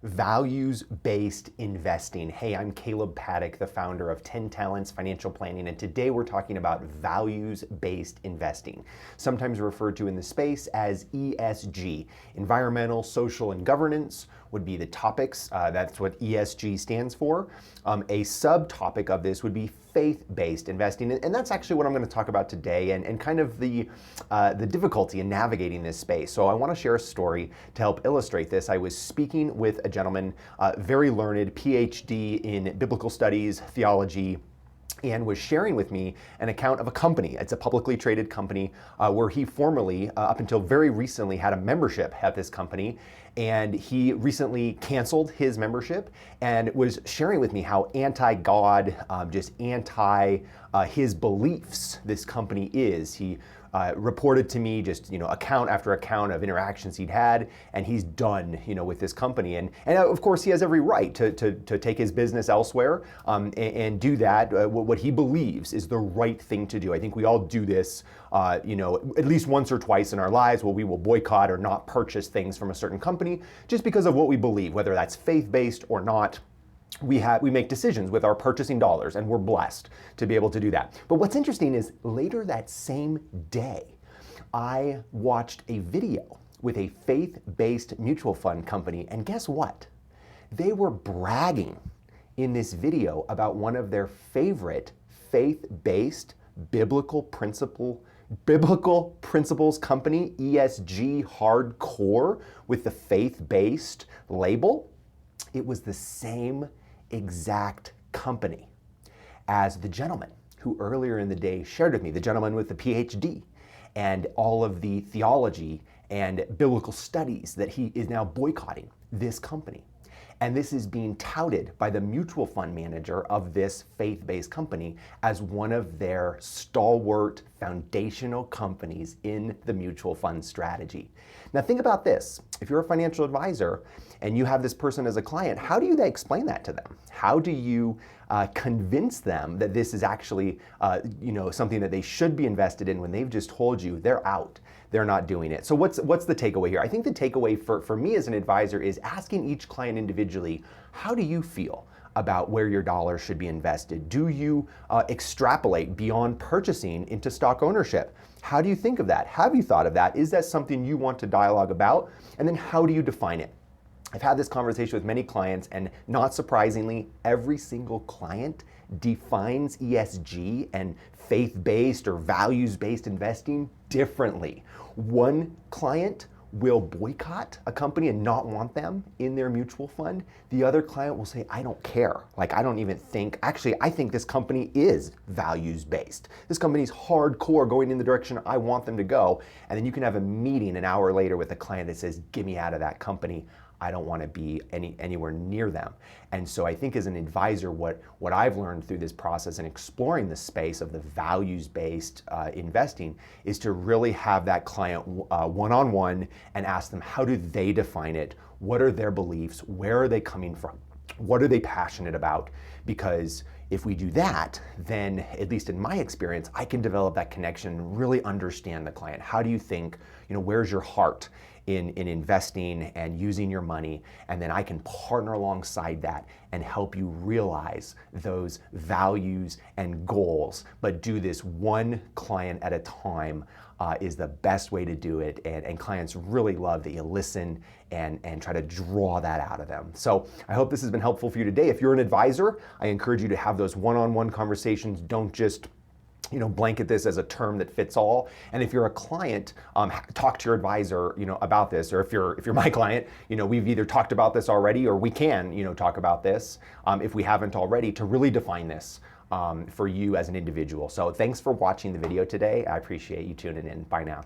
Values-based investing. Hey, I'm Kaleb Paddock, the founder of 10 Talents Financial Planning, and today we're talking about values-based investing, sometimes referred to in the space as ESG. Environmental, social, and governance would be the topics. That's what ESG stands for. A subtopic of this would be faith-based investing, and that's actually what I'm going to talk about today, and kind of the difficulty in navigating this space. So I want to share a story to help illustrate this. I was speaking with a gentleman, very learned, PhD in biblical studies, theology, and was sharing with me an account of a company. It's a publicly traded company where he formerly, up until very recently, had a membership at this company. And he recently canceled his membership and was sharing with me how anti-God, just anti his beliefs this company is. He reported to me just account after account of interactions he'd had, and he's done with this company. And of course he has every right to take his business elsewhere and do that what he believes is the right thing to do. I think we all do this at least once or twice in our lives, where we will boycott or not purchase things from a certain company just because of what we believe, whether that's faith-based or not. We make decisions with our purchasing dollars, and we're blessed to be able to do that. But what's interesting is later that same day, I watched a video with a faith-based mutual fund company, and guess what? They were bragging in this video about one of their favorite faith-based biblical principles company, ESG hardcore, with the faith-based label. It was the same exact company as the gentleman who earlier in the day shared with me, the gentleman with the PhD and all of the theology and biblical studies, that he is now boycotting this company. And this is being touted by the mutual fund manager of this faith-based company as one of their stalwart foundational companies in the mutual fund strategy. Now think about this. If you're a financial advisor and you have this person as a client, how do you explain that to them? How do you convince them that this is actually something that they should be invested in when they've just told you they're out? They're not doing it. So what's the takeaway here? I think the takeaway for me as an advisor is asking each client individually, how do you feel about where your dollars should be invested? Do you extrapolate beyond purchasing into stock ownership? How do you think of that? Have you thought of that? Is that something you want to dialogue about? And then how do you define it? I've had this conversation with many clients, and not surprisingly, every single client defines ESG and faith-based or values-based investing differently. One client will boycott a company and not want them in their mutual fund. The other client will say, I don't care. I don't even think, actually, I think this company is values-based. This company's hardcore going in the direction I want them to go. And then you can have a meeting an hour later with a client that says, get me out of that company. I don't want to be anywhere near them. And so I think as an advisor, what I've learned through this process and exploring the space of the values-based investing is to really have that client one-on-one and ask them, how do they define it? What are their beliefs? Where are they coming from? What are they passionate about? Because if we do that, then at least in my experience, I can develop that connection and really understand the client. How do you think, where's your heart in investing and using your money? And then I can partner alongside that and help you realize those values and goals, but do this one client at a time is the best way to do it. And clients really love that you listen and try to draw that out of them. So I hope this has been helpful for you today. If you're an advisor, I encourage you to have those one-on-one conversations. Don't just blanket this as a term that fits all. And if you're a client, talk to your advisor, about this. Or if you're my client, we've either talked about this already, or we can, talk about this if we haven't already, to really define this for you as an individual. So thanks for watching the video today. I appreciate you tuning in. Bye now.